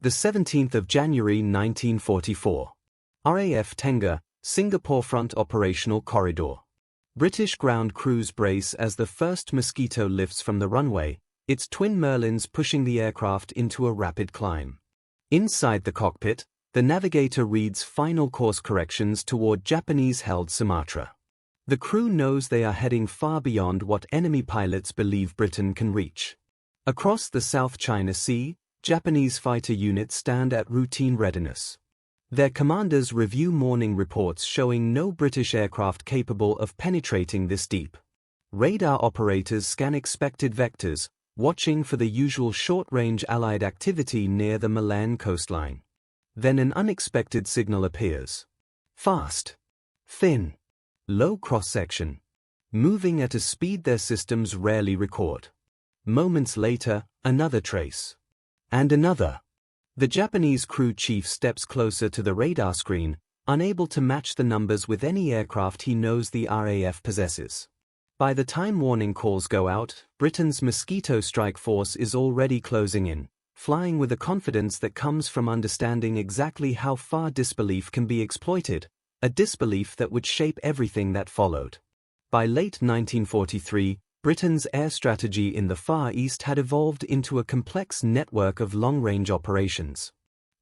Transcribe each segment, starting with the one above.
the 17th of January 1944. RAF Tenga, Singapore Front Operational Corridor. British ground crews brace as the first Mosquito lifts from the runway, its twin Merlins pushing the aircraft into a rapid climb. Inside the cockpit, the navigator reads final course corrections toward Japanese-held Sumatra. The crew knows they are heading far beyond what enemy pilots believe Britain can reach. Across the South China Sea, Japanese fighter units stand at routine readiness. Their commanders review morning reports showing no British aircraft capable of penetrating this deep. Radar operators scan expected vectors, watching for the usual short-range Allied activity near the Milan coastline. Then an unexpected signal appears. Fast. Thin. Low cross-section. Moving at a speed their systems rarely record. Moments later, another trace. And another. The Japanese crew chief steps closer to the radar screen, unable to match the numbers with any aircraft he knows the RAF possesses. By the time warning calls go out, Britain's Mosquito strike force is already closing in, flying with a confidence that comes from understanding exactly how far disbelief can be exploited, a disbelief that would shape everything that followed. By late 1943, Britain's air strategy in the Far East had evolved into a complex network of long-range operations.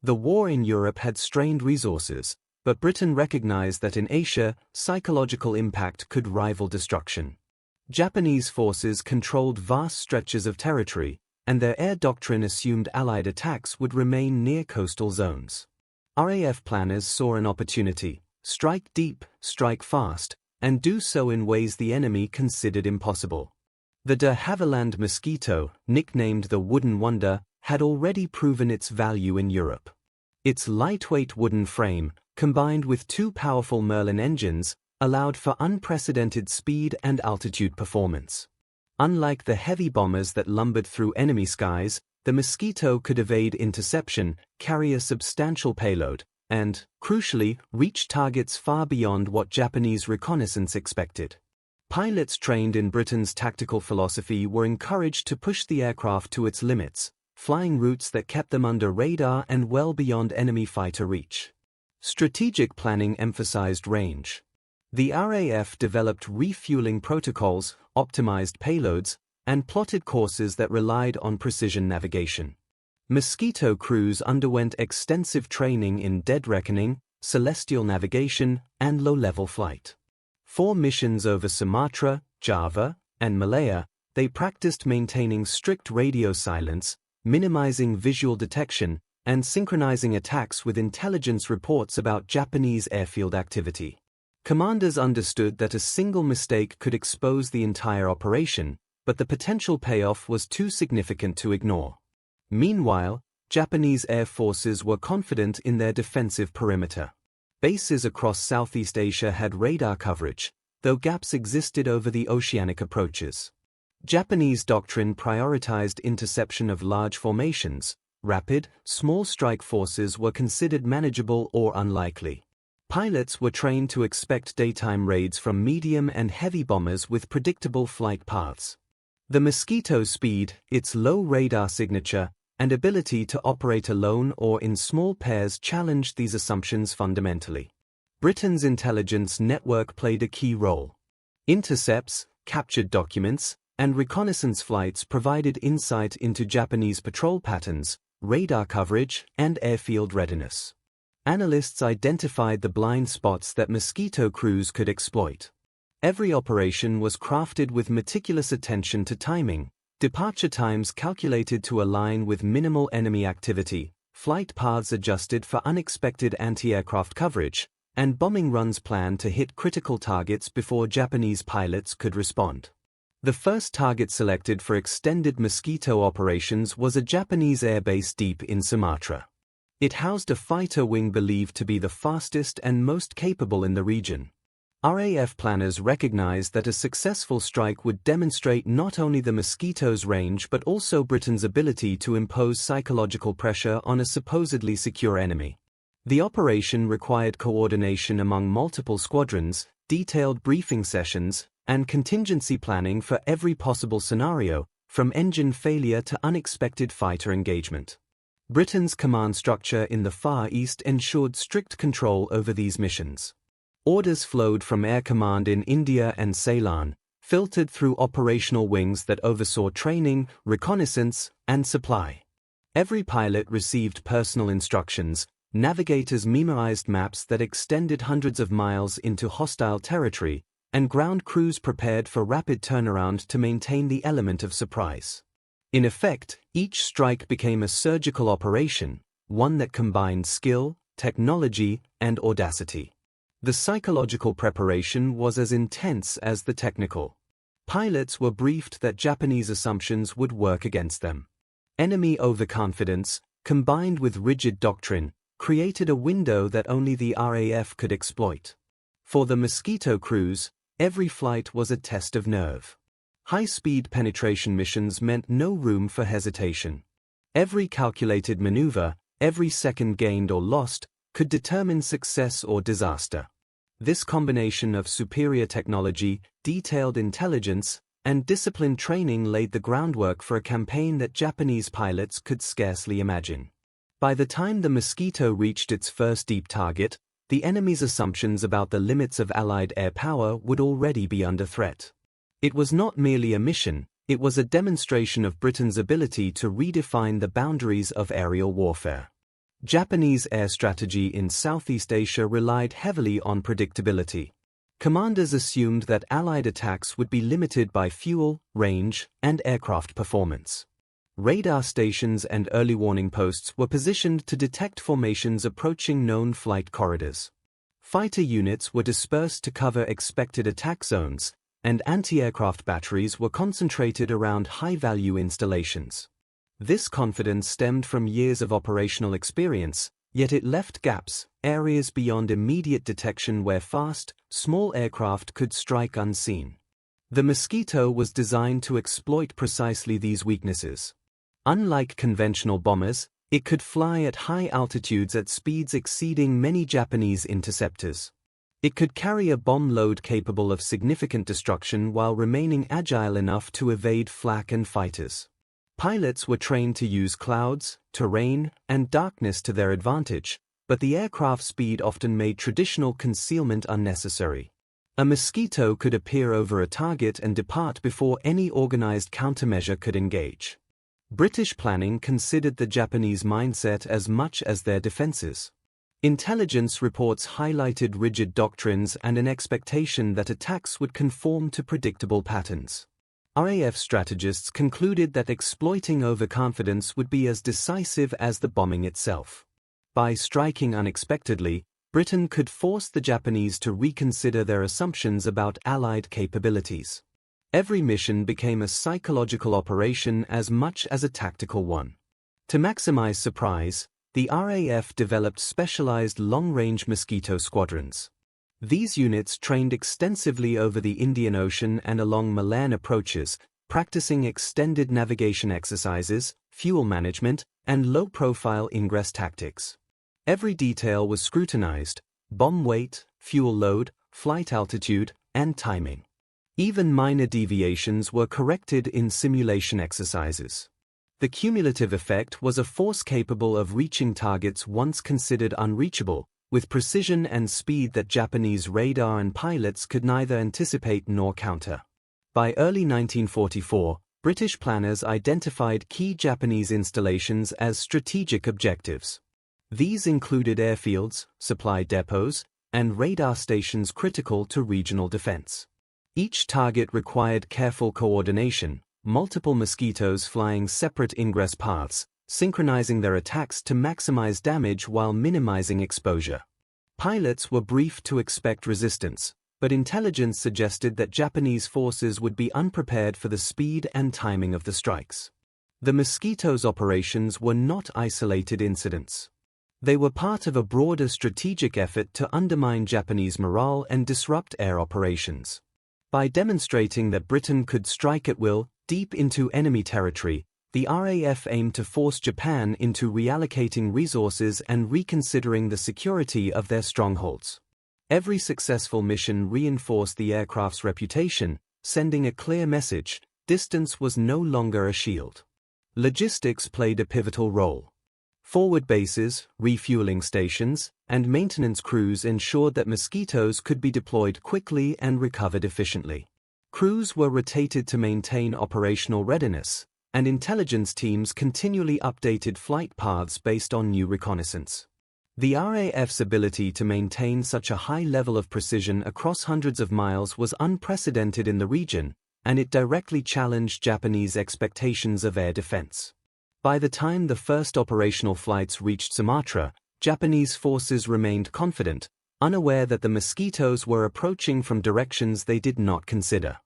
The war in Europe had strained resources, but Britain recognized that in Asia, psychological impact could rival destruction. Japanese forces controlled vast stretches of territory, and their air doctrine assumed Allied attacks would remain near coastal zones. RAF planners saw an opportunity: strike deep, strike fast, and do so in ways the enemy considered impossible. The de Havilland Mosquito, nicknamed the Wooden Wonder, had already proven its value in Europe. Its lightweight wooden frame, combined with two powerful Merlin engines, allowed for unprecedented speed and altitude performance. Unlike the heavy bombers that lumbered through enemy skies, the Mosquito could evade interception, carry a substantial payload, and, crucially, reach targets far beyond what Japanese reconnaissance expected. Pilots trained in Britain's tactical philosophy were encouraged to push the aircraft to its limits, flying routes that kept them under radar and well beyond enemy fighter reach. Strategic planning emphasized range. The RAF developed refueling protocols, optimized payloads, and plotted courses that relied on precision navigation. Mosquito crews underwent extensive training in dead reckoning, celestial navigation, and low-level flight. For missions over Sumatra, Java, and Malaya, they practiced maintaining strict radio silence, minimizing visual detection, and synchronizing attacks with intelligence reports about Japanese airfield activity. Commanders understood that a single mistake could expose the entire operation, but the potential payoff was too significant to ignore. Meanwhile, Japanese air forces were confident in their defensive perimeter. Bases across Southeast Asia had radar coverage, though gaps existed over the oceanic approaches. Japanese doctrine prioritized interception of large formations. Rapid, small strike forces were considered manageable or unlikely. Pilots were trained to expect daytime raids from medium and heavy bombers with predictable flight paths. The Mosquito's speed, its low radar signature, and ability to operate alone or in small pairs challenged these assumptions fundamentally. Britain's intelligence network played a key role. Intercepts, captured documents, and reconnaissance flights provided insight into Japanese patrol patterns, radar coverage, and airfield readiness. Analysts identified the blind spots that Mosquito crews could exploit. Every operation was crafted with meticulous attention to timing, departure times calculated to align with minimal enemy activity, flight paths adjusted for unexpected anti-aircraft coverage, and bombing runs planned to hit critical targets before Japanese pilots could respond. The first target selected for extended Mosquito operations was a Japanese airbase deep in Sumatra. It housed a fighter wing believed to be the fastest and most capable in the region. RAF planners recognized that a successful strike would demonstrate not only the Mosquito's range but also Britain's ability to impose psychological pressure on a supposedly secure enemy. The operation required coordination among multiple squadrons, detailed briefing sessions, and contingency planning for every possible scenario, from engine failure to unexpected fighter engagement. Britain's command structure in the Far East ensured strict control over these missions. Orders flowed from Air Command in India and Ceylon, filtered through operational wings that oversaw training, reconnaissance, and supply. Every pilot received personal instructions, navigators memorized maps that extended hundreds of miles into hostile territory, and ground crews prepared for rapid turnaround to maintain the element of surprise. In effect, each strike became a surgical operation, one that combined skill, technology, and audacity. The psychological preparation was as intense as the technical. Pilots were briefed that Japanese assumptions would work against them. Enemy overconfidence, combined with rigid doctrine, created a window that only the RAF could exploit. For the Mosquito crews, every flight was a test of nerve. High-speed penetration missions meant no room for hesitation. Every calculated maneuver, every second gained or lost, could determine success or disaster. This combination of superior technology, detailed intelligence, and disciplined training laid the groundwork for a campaign that Japanese pilots could scarcely imagine. By the time the Mosquito reached its first deep target, the enemy's assumptions about the limits of Allied air power would already be under threat. It was not merely a mission, it was a demonstration of Britain's ability to redefine the boundaries of aerial warfare. Japanese air strategy in Southeast Asia relied heavily on predictability. Commanders assumed that Allied attacks would be limited by fuel, range, and aircraft performance. Radar stations and early warning posts were positioned to detect formations approaching known flight corridors. Fighter units were dispersed to cover expected attack zones, and anti-aircraft batteries were concentrated around high-value installations. This confidence stemmed from years of operational experience, yet it left gaps, areas beyond immediate detection where fast, small aircraft could strike unseen. The Mosquito was designed to exploit precisely these weaknesses. Unlike conventional bombers, it could fly at high altitudes at speeds exceeding many Japanese interceptors. It could carry a bomb load capable of significant destruction while remaining agile enough to evade flak and fighters. Pilots were trained to use clouds, terrain, and darkness to their advantage, but the aircraft's speed often made traditional concealment unnecessary. A Mosquito could appear over a target and depart before any organized countermeasure could engage. British planning considered the Japanese mindset as much as their defenses. Intelligence reports highlighted rigid doctrines and an expectation that attacks would conform to predictable patterns. RAF strategists concluded that exploiting overconfidence would be as decisive as the bombing itself. By striking unexpectedly, Britain could force the Japanese to reconsider their assumptions about Allied capabilities. Every mission became a psychological operation as much as a tactical one. To maximize surprise, the RAF developed specialized long-range Mosquito squadrons. These units trained extensively over the Indian Ocean and along Malayan approaches, practicing extended navigation exercises, fuel management, and low-profile ingress tactics. Every detail was scrutinized: bomb weight, fuel load, flight altitude, and timing. Even minor deviations were corrected in simulation exercises. The cumulative effect was a force capable of reaching targets once considered unreachable, with precision and speed that Japanese radar and pilots could neither anticipate nor counter. By early 1944, British planners identified key Japanese installations as strategic objectives. These included airfields, supply depots, and radar stations critical to regional defense. Each target required careful coordination, multiple Mosquitoes flying separate ingress paths, synchronizing their attacks to maximize damage while minimizing exposure. Pilots were briefed to expect resistance, but intelligence suggested that Japanese forces would be unprepared for the speed and timing of the strikes. The Mosquito's operations were not isolated incidents. They were part of a broader strategic effort to undermine Japanese morale and disrupt air operations. By demonstrating that Britain could strike at will, deep into enemy territory, the RAF aimed to force Japan into reallocating resources and reconsidering the security of their strongholds. Every successful mission reinforced the aircraft's reputation, sending a clear message: distance was no longer a shield. Logistics played a pivotal role. Forward bases, refueling stations, and maintenance crews ensured that Mosquitoes could be deployed quickly and recovered efficiently. Crews were rotated to maintain operational readiness, and intelligence teams continually updated flight paths based on new reconnaissance. The RAF's ability to maintain such a high level of precision across hundreds of miles was unprecedented in the region, and it directly challenged Japanese expectations of air defense. By the time the first operational flights reached Sumatra, Japanese forces remained confident, unaware that the Mosquitoes were approaching from directions they did not consider.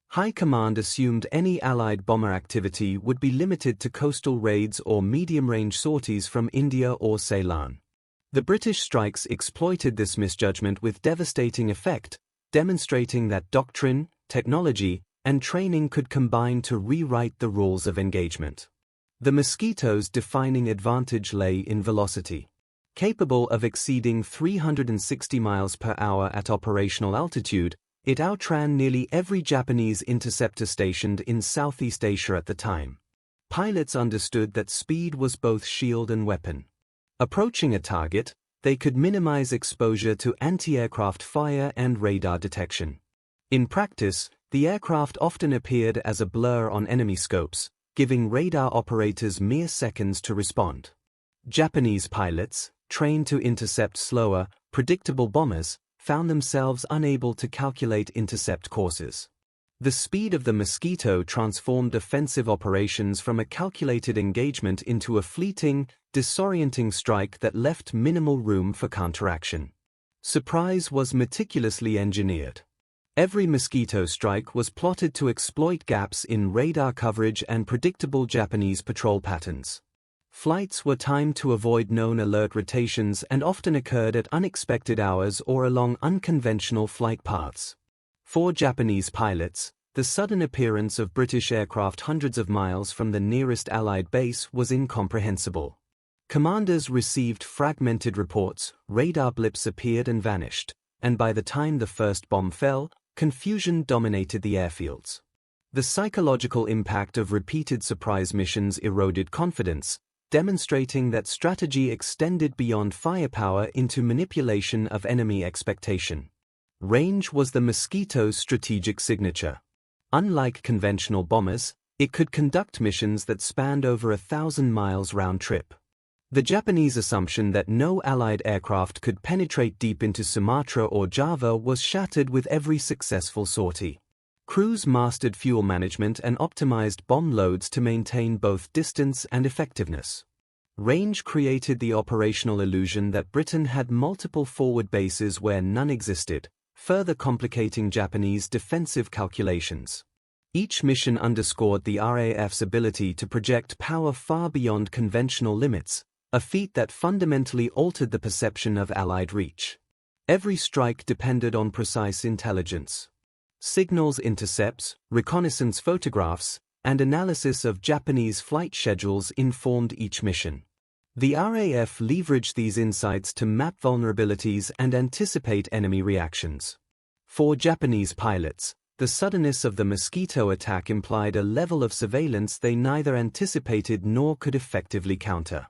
High Command assumed any Allied bomber activity would be limited to coastal raids or medium-range sorties from India or Ceylon. The British strikes exploited this misjudgment with devastating effect, demonstrating that doctrine, technology, and training could combine to rewrite the rules of engagement. The Mosquito's defining advantage lay in velocity. Capable of exceeding 360 miles per hour at operational altitude, it outran nearly every Japanese interceptor stationed in Southeast Asia at the time. Pilots understood that speed was both shield and weapon. Approaching a target, they could minimize exposure to anti-aircraft fire and radar detection. In practice, the aircraft often appeared as a blur on enemy scopes, giving radar operators mere seconds to respond. Japanese pilots, trained to intercept slower, predictable bombers, found themselves unable to calculate intercept courses. The speed of the Mosquito transformed offensive operations from a calculated engagement into a fleeting, disorienting strike that left minimal room for counteraction. Surprise was meticulously engineered. Every Mosquito strike was plotted to exploit gaps in radar coverage and predictable Japanese patrol patterns. Flights were timed to avoid known alert rotations and often occurred at unexpected hours or along unconventional flight paths. For Japanese pilots, the sudden appearance of British aircraft hundreds of miles from the nearest Allied base was incomprehensible. Commanders received fragmented reports, radar blips appeared and vanished, and by the time the first bomb fell, confusion dominated the airfields. The psychological impact of repeated surprise missions eroded confidence, demonstrating that strategy extended beyond firepower into manipulation of enemy expectation. Range was the Mosquito's strategic signature. Unlike conventional bombers, it could conduct missions that spanned over 1,000 miles round trip. The Japanese assumption that no Allied aircraft could penetrate deep into Sumatra or Java was shattered with every successful sortie. Crews mastered fuel management and optimized bomb loads to maintain both distance and effectiveness. Range created the operational illusion that Britain had multiple forward bases where none existed, further complicating Japanese defensive calculations. Each mission underscored the RAF's ability to project power far beyond conventional limits, a feat that fundamentally altered the perception of Allied reach. Every strike depended on precise intelligence. Signals intercepts, reconnaissance photographs, and analysis of Japanese flight schedules informed each mission. The RAF leveraged these insights to map vulnerabilities and anticipate enemy reactions. For Japanese pilots, the suddenness of the Mosquito attack implied a level of surveillance they neither anticipated nor could effectively counter.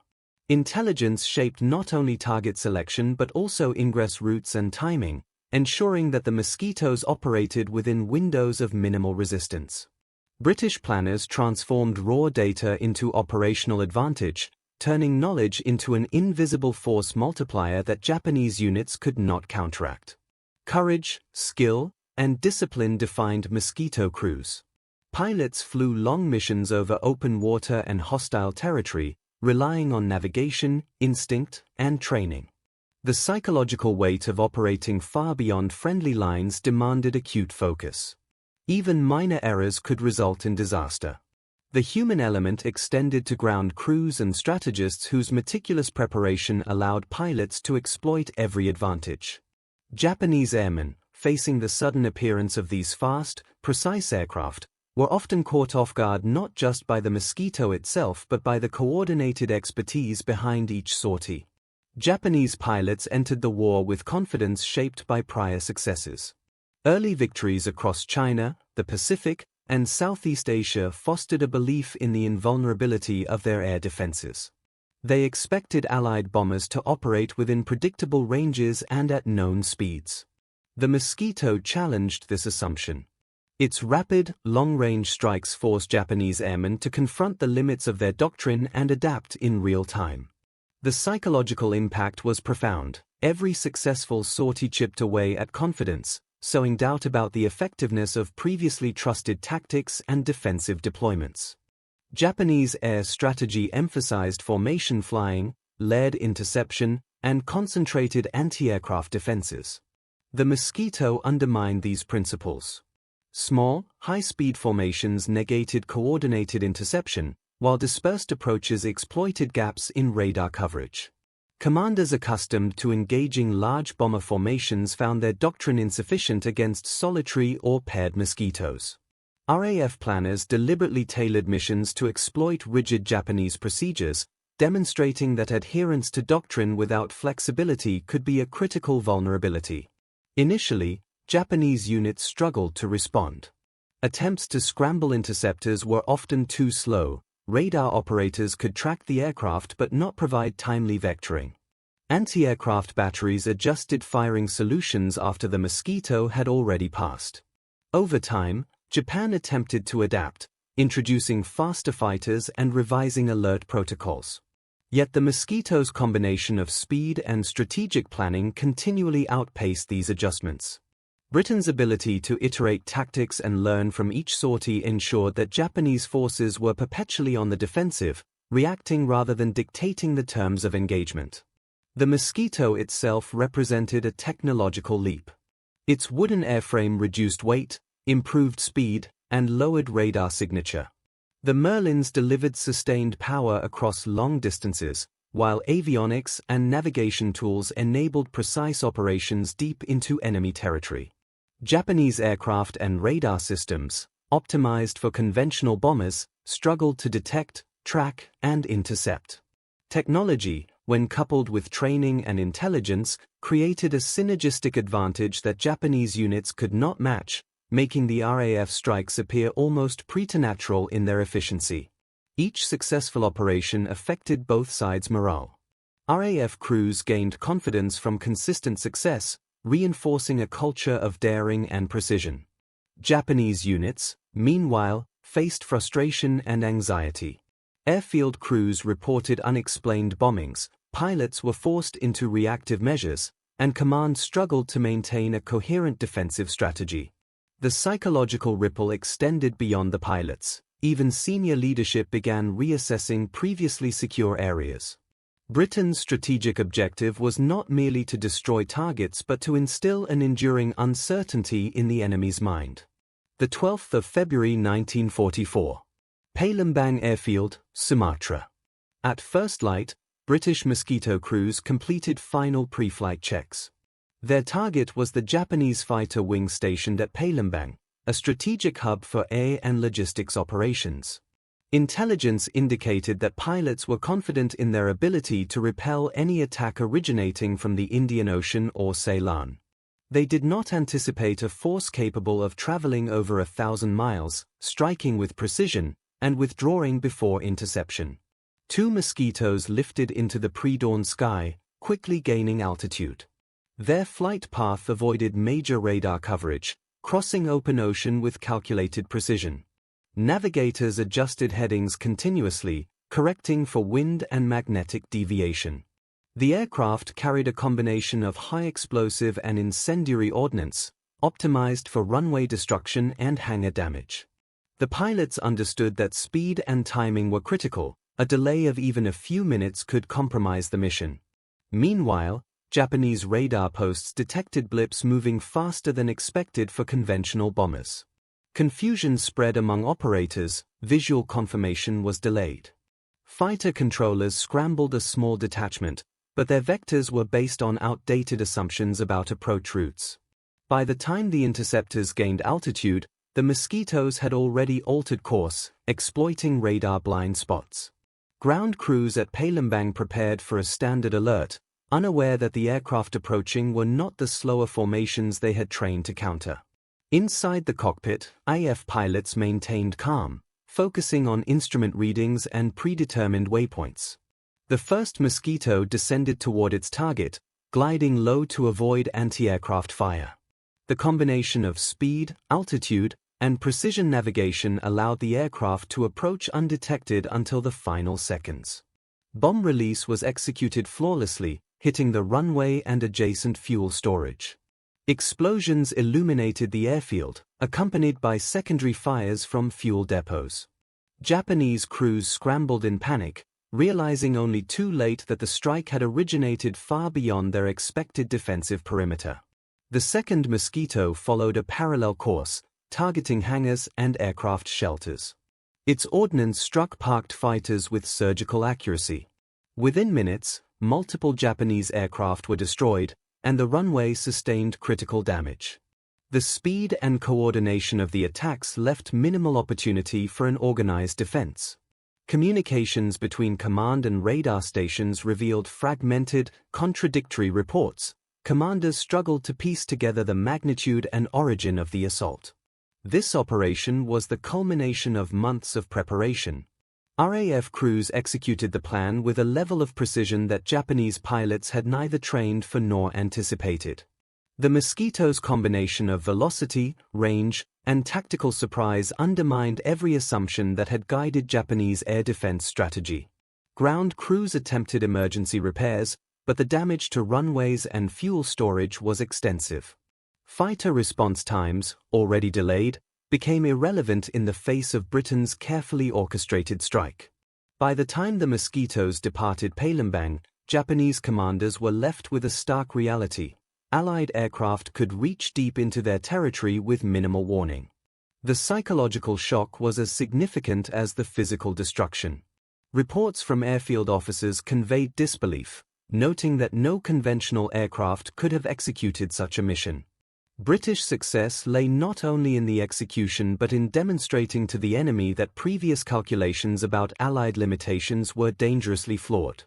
Intelligence shaped not only target selection but also ingress routes and timing, ensuring that the Mosquitoes operated within windows of minimal resistance. British planners transformed raw data into operational advantage, turning knowledge into an invisible force multiplier that Japanese units could not counteract. Courage, skill, and discipline defined Mosquito crews. Pilots flew long missions over open water and hostile territory, relying on navigation, instinct, and training. The psychological weight of operating far beyond friendly lines demanded acute focus. Even minor errors could result in disaster. The human element extended to ground crews and strategists whose meticulous preparation allowed pilots to exploit every advantage. Japanese airmen, facing the sudden appearance of these fast, precise aircraft, were often caught off guard not just by the Mosquito itself but by the coordinated expertise behind each sortie. Japanese pilots entered the war with confidence shaped by prior successes. Early victories across China, the Pacific, and Southeast Asia fostered a belief in the invulnerability of their air defenses. They expected Allied bombers to operate within predictable ranges and at known speeds. The Mosquito challenged this assumption. Its rapid, long-range strikes forced Japanese airmen to confront the limits of their doctrine and adapt in real time. The psychological impact was profound. Every successful sortie chipped away at confidence, sowing doubt about the effectiveness of previously trusted tactics and defensive deployments. Japanese air strategy emphasized formation flying, layered interception, and concentrated anti-aircraft defenses. The Mosquito undermined these principles. Small, high-speed formations negated coordinated interception, while dispersed approaches exploited gaps in radar coverage. Commanders accustomed to engaging large bomber formations found their doctrine insufficient against solitary or paired Mosquitoes. RAF planners deliberately tailored missions to exploit rigid Japanese procedures, demonstrating that adherence to doctrine without flexibility could be a critical vulnerability. Initially, Japanese units struggled to respond. Attempts to scramble interceptors were often too slow. Radar operators could track the aircraft but not provide timely vectoring. Anti-aircraft batteries adjusted firing solutions after the Mosquito had already passed. Over time, Japan attempted to adapt, introducing faster fighters and revising alert protocols. Yet the Mosquito's combination of speed and strategic planning continually outpaced these adjustments. Britain's ability to iterate tactics and learn from each sortie ensured that Japanese forces were perpetually on the defensive, reacting rather than dictating the terms of engagement. The Mosquito itself represented a technological leap. Its wooden airframe reduced weight, improved speed, and lowered radar signature. The Merlins delivered sustained power across long distances, while avionics and navigation tools enabled precise operations deep into enemy territory. Japanese aircraft and radar systems, optimized for conventional bombers, struggled to detect, track, and intercept. Technology, when coupled with training and intelligence, created a synergistic advantage that Japanese units could not match, making the RAF strikes appear almost preternatural in their efficiency. Each successful operation affected both sides' morale. RAF crews gained confidence from consistent success, reinforcing a culture of daring and precision. Japanese units, meanwhile, faced frustration and anxiety. Airfield crews reported unexplained bombings, pilots were forced into reactive measures, and command struggled to maintain a coherent defensive strategy. The psychological ripple extended beyond the pilots. Even senior leadership began reassessing previously secure areas. Britain's strategic objective was not merely to destroy targets but to instill an enduring uncertainty in the enemy's mind. The 12th of February 1944. Palembang Airfield, Sumatra. At first light, British Mosquito crews completed final pre-flight checks. Their target was the Japanese fighter wing stationed at Palembang, a strategic hub for air and logistics operations. Intelligence indicated that pilots were confident in their ability to repel any attack originating from the Indian Ocean or Ceylon. They did not anticipate a force capable of traveling over 1,000 miles, striking with precision, and withdrawing before interception. Two Mosquitoes lifted into the pre-dawn sky, quickly gaining altitude. Their flight path avoided major radar coverage, crossing open ocean with calculated precision. Navigators adjusted headings continuously, correcting for wind and magnetic deviation. The aircraft carried a combination of high-explosive and incendiary ordnance, optimized for runway destruction and hangar damage. The pilots understood that speed and timing were critical. A delay of even a few minutes could compromise the mission. Meanwhile, Japanese radar posts detected blips moving faster than expected for conventional bombers. Confusion spread among operators, visual confirmation was delayed. Fighter controllers scrambled a small detachment, but their vectors were based on outdated assumptions about approach routes. By the time the interceptors gained altitude, the Mosquitoes had already altered course, exploiting radar blind spots. Ground crews at Palembang prepared for a standard alert, unaware that the aircraft approaching were not the slower formations they had trained to counter. Inside the cockpit, IF pilots maintained calm, focusing on instrument readings and predetermined waypoints. The first Mosquito descended toward its target, gliding low to avoid anti-aircraft fire. The combination of speed, altitude, and precision navigation allowed the aircraft to approach undetected until the final seconds. Bomb release was executed flawlessly, hitting the runway and adjacent fuel storage. Explosions illuminated the airfield, accompanied by secondary fires from fuel depots. Japanese crews scrambled in panic, realizing only too late that the strike had originated far beyond their expected defensive perimeter. The second Mosquito followed a parallel course, targeting hangars and aircraft shelters. Its ordnance struck parked fighters with surgical accuracy. Within minutes, multiple Japanese aircraft were destroyed, and the runway sustained critical damage. The speed and coordination of the attacks left minimal opportunity for an organized defense. Communications between command and radar stations revealed fragmented, contradictory reports. Commanders struggled to piece together the magnitude and origin of the assault. This operation was the culmination of months of preparation. RAF crews executed the plan with a level of precision that Japanese pilots had neither trained for nor anticipated. The Mosquito's combination of velocity, range, and tactical surprise undermined every assumption that had guided Japanese air defense strategy. Ground crews attempted emergency repairs, but the damage to runways and fuel storage was extensive. Fighter response times, already delayed, became irrelevant in the face of Britain's carefully orchestrated strike. By the time the Mosquitoes departed Palembang, Japanese commanders were left with a stark reality: Allied aircraft could reach deep into their territory with minimal warning. The psychological shock was as significant as the physical destruction. Reports from airfield officers conveyed disbelief, noting that no conventional aircraft could have executed such a mission. British success lay not only in the execution but in demonstrating to the enemy that previous calculations about Allied limitations were dangerously flawed.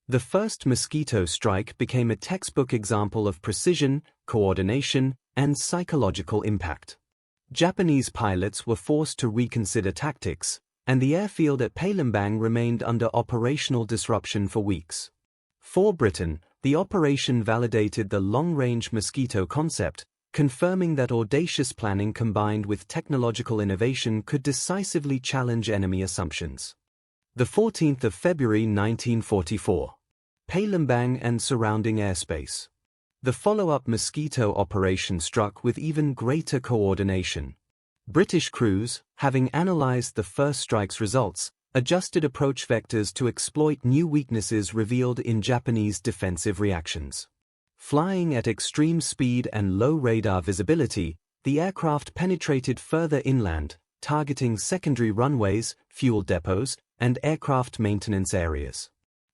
The first Mosquito strike became a textbook example of precision, coordination, and psychological impact. Japanese pilots were forced to reconsider tactics, and the airfield at Palembang remained under operational disruption for weeks. For Britain, the operation validated the long-range Mosquito concept, confirming that audacious planning combined with technological innovation could decisively challenge enemy assumptions. The 14th of February 1944. Palembang and surrounding airspace. The follow-up Mosquito operation struck with even greater coordination. British crews, having analyzed the first strike's results, adjusted approach vectors to exploit new weaknesses revealed in Japanese defensive reactions. Flying at extreme speed and low radar visibility, the aircraft penetrated further inland, targeting secondary runways, fuel depots, and aircraft maintenance areas.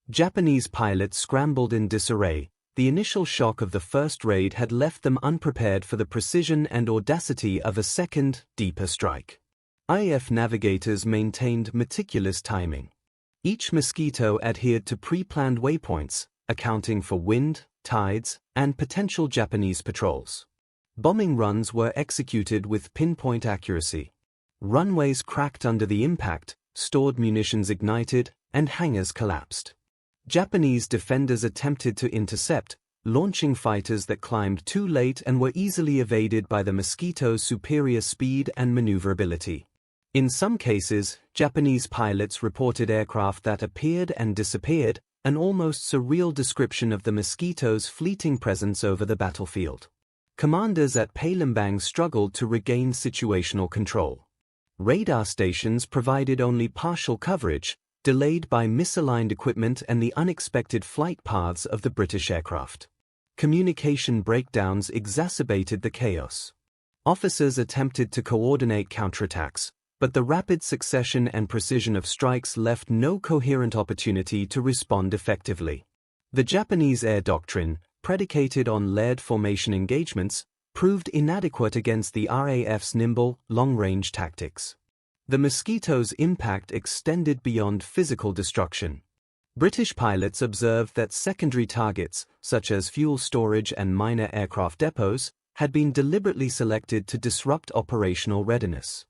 Japanese pilots scrambled in disarray. The initial shock of the first raid had left them unprepared for the precision and audacity of a second, deeper strike. RAF navigators maintained meticulous timing. Each Mosquito adhered to pre-planned waypoints, accounting for wind, tides, and potential Japanese patrols. Bombing runs were executed with pinpoint accuracy. Runways cracked under the impact, stored munitions ignited, and hangars collapsed. Japanese defenders attempted to intercept, launching fighters that climbed too late and were easily evaded by the Mosquito's superior speed and maneuverability. In some cases, Japanese pilots reported aircraft that appeared and disappeared, an almost surreal description of the Mosquito's fleeting presence over the battlefield. Commanders at Palembang struggled to regain situational control. Radar stations provided only partial coverage, delayed by misaligned equipment and the unexpected flight paths of the British aircraft. Communication breakdowns exacerbated the chaos. Officers attempted to coordinate counterattacks, but the rapid succession and precision of strikes left no coherent opportunity to respond effectively. The Japanese air doctrine, predicated on layered formation engagements, proved inadequate against the RAF's nimble, long-range tactics. The Mosquito's impact extended beyond physical destruction. British pilots observed that secondary targets, such as fuel storage and minor aircraft depots, had been deliberately selected to disrupt operational readiness.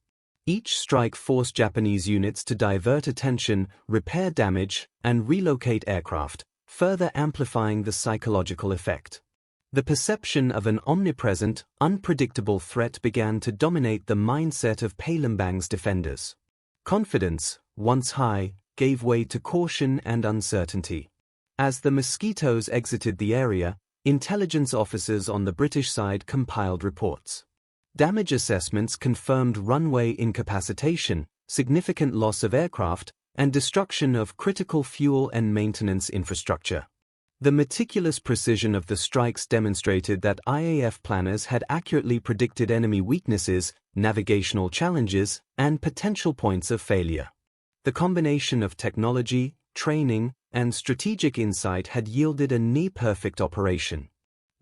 Each strike forced Japanese units to divert attention, repair damage, and relocate aircraft, further amplifying the psychological effect. The perception of an omnipresent, unpredictable threat began to dominate the mindset of Palembang's defenders. Confidence, once high, gave way to caution and uncertainty. As the Mosquitoes exited the area, intelligence officers on the British side compiled reports. Damage assessments confirmed runway incapacitation, significant loss of aircraft, and destruction of critical fuel and maintenance infrastructure. The meticulous precision of the strikes demonstrated that RAF planners had accurately predicted enemy weaknesses, navigational challenges, and potential points of failure. The combination of technology, training, and strategic insight had yielded a near-perfect operation.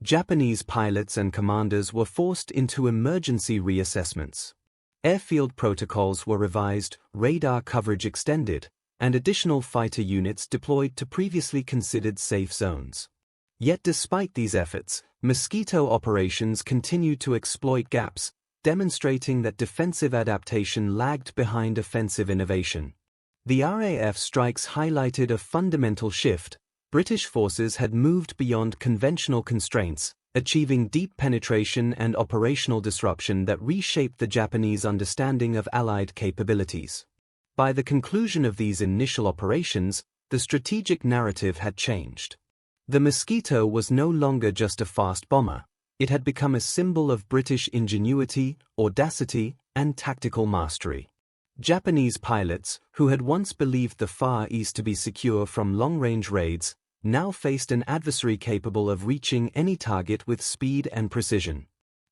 Japanese pilots and commanders were forced into emergency reassessments. Airfield protocols were revised, radar coverage extended, and additional fighter units deployed to previously considered safe zones. Yet despite these efforts, Mosquito operations continued to exploit gaps, demonstrating that defensive adaptation lagged behind offensive innovation. The RAF strikes highlighted a fundamental shift. British forces had moved beyond conventional constraints, achieving deep penetration and operational disruption that reshaped the Japanese understanding of Allied capabilities. By the conclusion of these initial operations, the strategic narrative had changed. The Mosquito was no longer just a fast bomber, it had become a symbol of British ingenuity, audacity, and tactical mastery. Japanese pilots, who had once believed the Far East to be secure from long-range raids, now faced an adversary capable of reaching any target with speed and precision.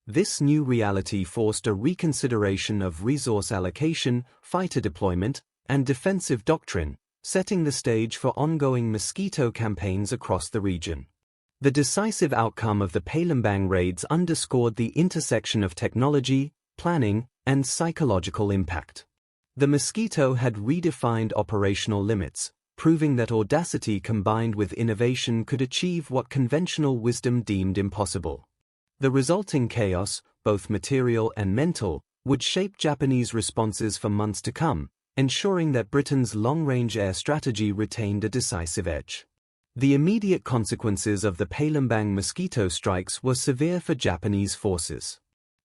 This new reality forced a reconsideration of resource allocation, fighter deployment, and defensive doctrine, setting the stage for ongoing Mosquito campaigns across the region. The decisive outcome of the Palembang raids underscored the intersection of technology, planning, and psychological impact. The Mosquito had redefined operational limits, proving that audacity combined with innovation could achieve what conventional wisdom deemed impossible. The resulting chaos, both material and mental, would shape Japanese responses for months to come, ensuring that Britain's long-range air strategy retained a decisive edge. The immediate consequences of the Palembang Mosquito strikes were severe for Japanese forces.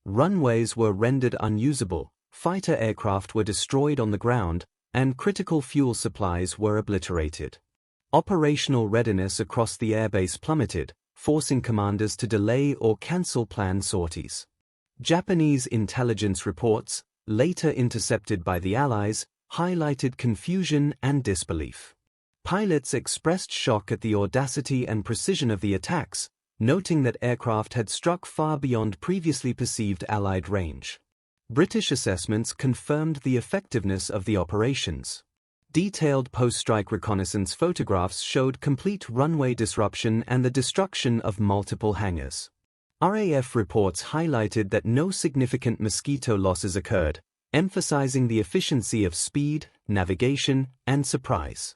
Runways were rendered unusable, fighter aircraft were destroyed on the ground, and critical fuel supplies were obliterated. Operational readiness across the airbase plummeted, forcing commanders to delay or cancel planned sorties. Japanese intelligence reports, later intercepted by the Allies, highlighted confusion and disbelief. Pilots expressed shock at the audacity and precision of the attacks, noting that aircraft had struck far beyond previously perceived Allied range. British assessments confirmed the effectiveness of the operations. Detailed post-strike reconnaissance photographs showed complete runway disruption and the destruction of multiple hangars. RAF reports highlighted that no significant Mosquito losses occurred, emphasizing the efficiency of speed, navigation, and surprise.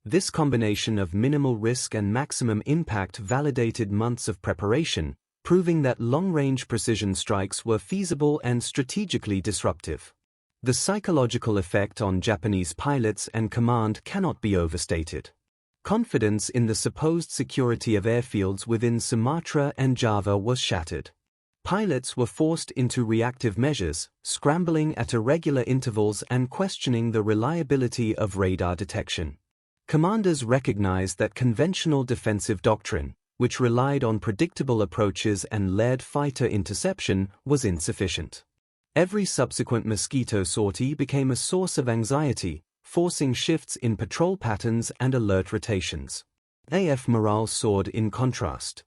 This combination of minimal risk and maximum impact validated months of preparation, proving that long-range precision strikes were feasible and strategically disruptive. The psychological effect on Japanese pilots and command cannot be overstated. Confidence in the supposed security of airfields within Sumatra and Java was shattered. Pilots were forced into reactive measures, scrambling at irregular intervals and questioning the reliability of radar detection. Commanders recognized that conventional defensive doctrine, which relied on predictable approaches and layered fighter interception, was insufficient. Every subsequent Mosquito sortie became a source of anxiety, forcing shifts in patrol patterns and alert rotations. AF morale soared in contrast.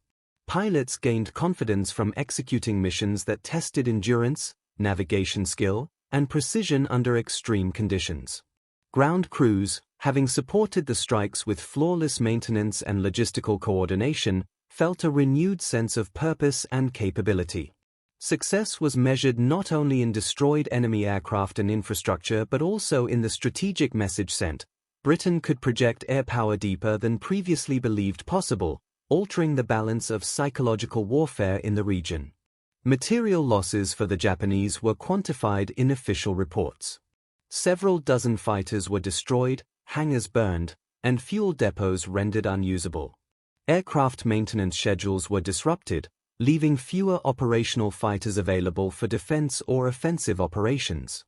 Pilots gained confidence from executing missions that tested endurance, navigation skill, and precision under extreme conditions. Ground crews, having supported the strikes with flawless maintenance and logistical coordination, felt a renewed sense of purpose and capability. Success was measured not only in destroyed enemy aircraft and infrastructure but also in the strategic message sent. Britain could project air power deeper than previously believed possible, altering the balance of psychological warfare in the region. Material losses for the Japanese were quantified in official reports. Several dozen fighters were destroyed, hangars burned, and fuel depots rendered unusable. Aircraft maintenance schedules were disrupted, leaving fewer operational fighters available for defense or offensive operations.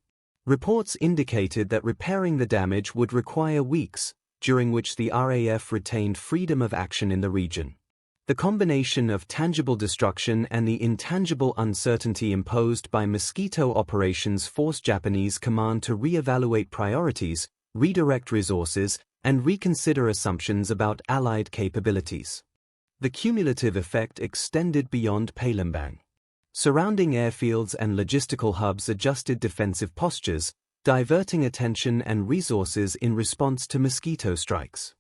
Reports indicated that repairing the damage would require weeks, during which the RAF retained freedom of action in the region. The combination of tangible destruction and the intangible uncertainty imposed by Mosquito operations forced Japanese command to re-evaluate priorities, redirect resources, and reconsider assumptions about Allied capabilities. The cumulative effect extended beyond Palembang. Surrounding airfields and logistical hubs adjusted defensive postures, diverting attention and resources in response to Mosquito strikes.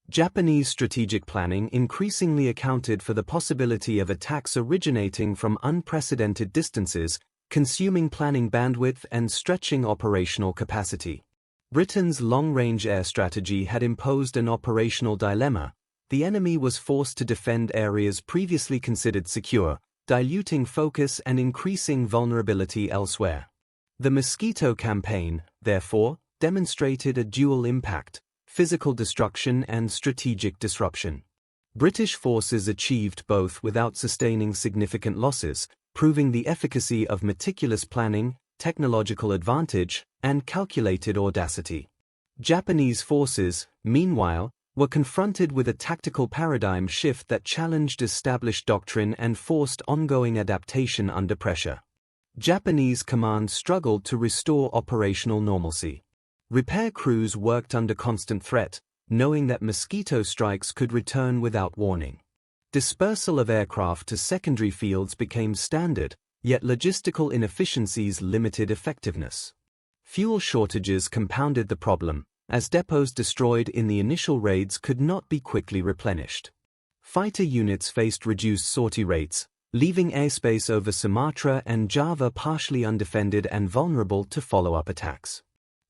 Japanese strategic planning increasingly accounted for the possibility of attacks originating from unprecedented distances, consuming planning bandwidth and stretching operational capacity. Britain's long-range air strategy had imposed an operational dilemma. The enemy was forced to defend areas previously considered secure, diluting focus and increasing vulnerability elsewhere. The Mosquito campaign, therefore, demonstrated a dual impact: physical destruction and strategic disruption. British forces achieved both without sustaining significant losses, proving the efficacy of meticulous planning, technological advantage, and calculated audacity. Japanese forces, meanwhile, were confronted with a tactical paradigm shift that challenged established doctrine and forced ongoing adaptation under pressure. Japanese command struggled to restore operational normalcy. Repair crews worked under constant threat, knowing that Mosquito strikes could return without warning. Dispersal of aircraft to secondary fields became standard, yet logistical inefficiencies limited effectiveness. Fuel shortages compounded the problem, as depots destroyed in the initial raids could not be quickly replenished. Fighter units faced reduced sortie rates, leaving airspace over Sumatra and Java partially undefended and vulnerable to follow-up attacks.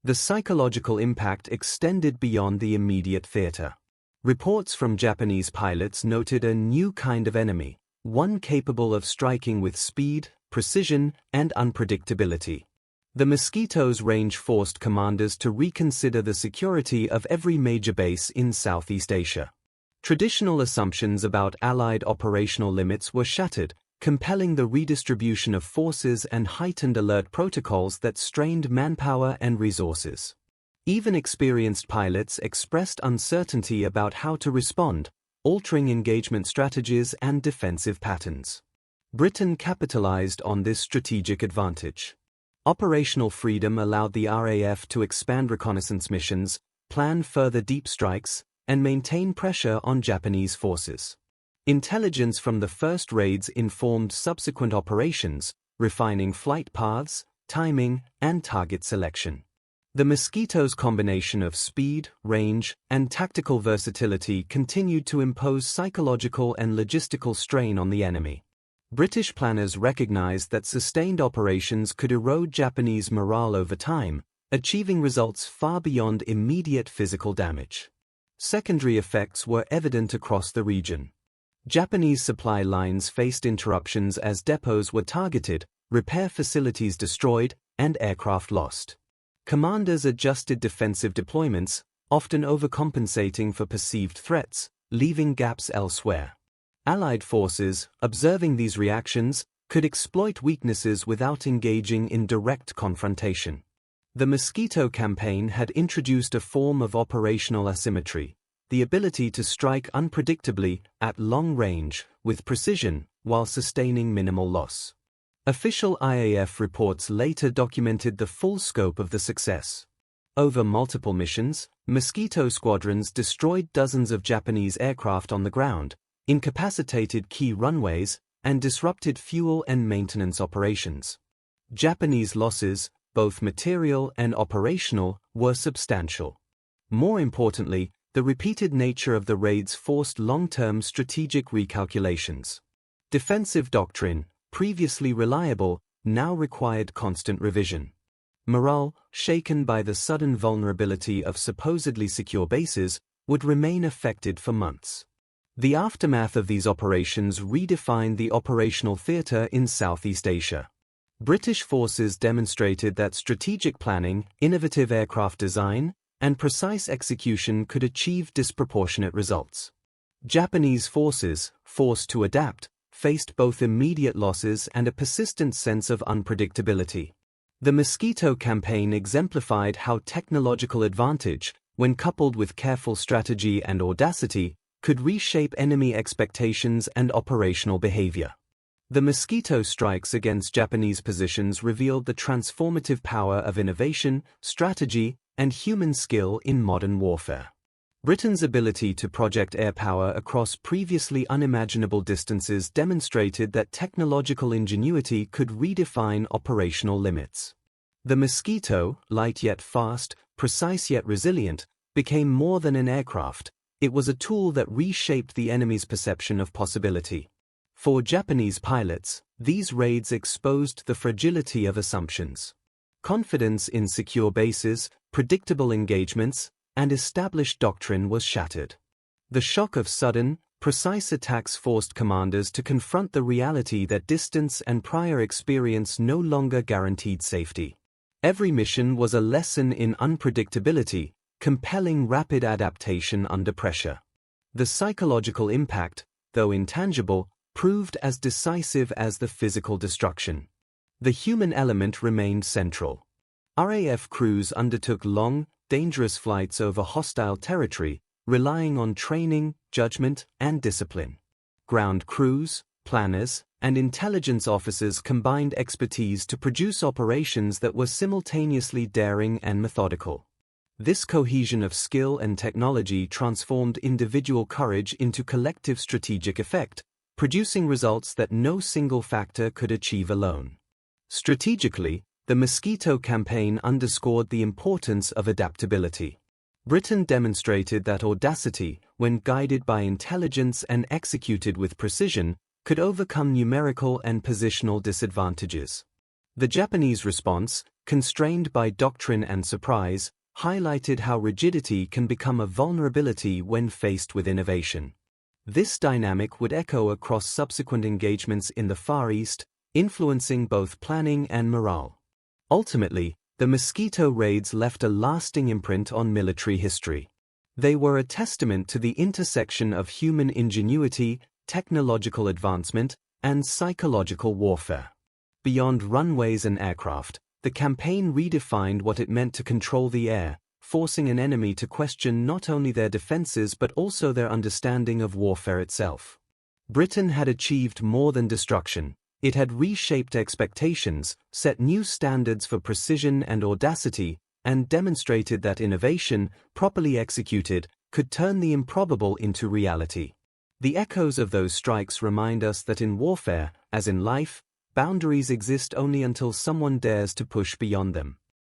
The psychological impact extended beyond the immediate theater. Reports from Japanese pilots noted a new kind of enemy, one capable of striking with speed, precision, and unpredictability. The Mosquito's range forced commanders to reconsider the security of every major base in Southeast Asia. Traditional assumptions about Allied operational limits were shattered, compelling the redistribution of forces and heightened alert protocols that strained manpower and resources. Even experienced pilots expressed uncertainty about how to respond, altering engagement strategies and defensive patterns. Britain capitalized on this strategic advantage. Operational freedom allowed the RAF to expand reconnaissance missions, plan further deep strikes, and maintain pressure on Japanese forces. Intelligence from the first raids informed subsequent operations, refining flight paths, timing, and target selection. The Mosquito's combination of speed, range, and tactical versatility continued to impose psychological and logistical strain on the enemy. British planners recognized that sustained operations could erode Japanese morale over time, achieving results far beyond immediate physical damage. Secondary effects were evident across the region. Japanese supply lines faced interruptions as depots were targeted, repair facilities destroyed, and aircraft lost. Commanders adjusted defensive deployments, often overcompensating for perceived threats, leaving gaps elsewhere. Allied forces, observing these reactions, could exploit weaknesses without engaging in direct confrontation. The Mosquito campaign had introduced a form of operational asymmetry, the ability to strike unpredictably, at long range, with precision, while sustaining minimal loss. Official IAF reports later documented the full scope of the success. Over multiple missions, Mosquito squadrons destroyed dozens of Japanese aircraft on the ground, incapacitated key runways, and disrupted fuel and maintenance operations. Japanese losses, both material and operational, were substantial. More importantly, the repeated nature of the raids forced long-term strategic recalculations. Defensive doctrine, previously reliable, now required constant revision. Morale, shaken by the sudden vulnerability of supposedly secure bases, would remain affected for months. The aftermath of these operations redefined the operational theater in Southeast Asia. British forces demonstrated that strategic planning, innovative aircraft design, and precise execution could achieve disproportionate results. Japanese forces, forced to adapt, faced both immediate losses and a persistent sense of unpredictability. The Mosquito campaign exemplified how technological advantage, when coupled with careful strategy and audacity, could reshape enemy expectations and operational behavior. The Mosquito strikes against Japanese positions revealed the transformative power of innovation, strategy, and human skill in modern warfare. Britain's ability to project air power across previously unimaginable distances demonstrated that technological ingenuity could redefine operational limits. The Mosquito, light yet fast, precise yet resilient, became more than an aircraft. It was a tool that reshaped the enemy's perception of possibility. For Japanese pilots, these raids exposed the fragility of assumptions. Confidence in secure bases, predictable engagements, and established doctrine was shattered. The shock of sudden, precise attacks forced commanders to confront the reality that distance and prior experience no longer guaranteed safety. Every mission was a lesson in unpredictability, compelling rapid adaptation under pressure. The psychological impact, though intangible, proved as decisive as the physical destruction. The human element remained central. RAF crews undertook long, dangerous flights over hostile territory, relying on training, judgment, and discipline. Ground crews, planners, and intelligence officers combined expertise to produce operations that were simultaneously daring and methodical. This cohesion of skill and technology transformed individual courage into collective strategic effect, producing results that no single factor could achieve alone. Strategically, the Mosquito campaign underscored the importance of adaptability. Britain demonstrated that audacity, when guided by intelligence and executed with precision, could overcome numerical and positional disadvantages. The Japanese response, constrained by doctrine and surprise, highlighted how rigidity can become a vulnerability when faced with innovation. This dynamic would echo across subsequent engagements in the Far East, influencing both planning and morale. Ultimately, the Mosquito raids left a lasting imprint on military history. They were a testament to the intersection of human ingenuity, technological advancement, and psychological warfare. Beyond runways and aircraft, the campaign redefined what it meant to control the air, forcing an enemy to question not only their defenses but also their understanding of warfare itself. Britain had achieved more than destruction. It had reshaped expectations, set new standards for precision and audacity, and demonstrated that innovation, properly executed, could turn the improbable into reality. The echoes of those strikes remind us that in warfare, as in life, boundaries exist only until someone dares to push beyond them.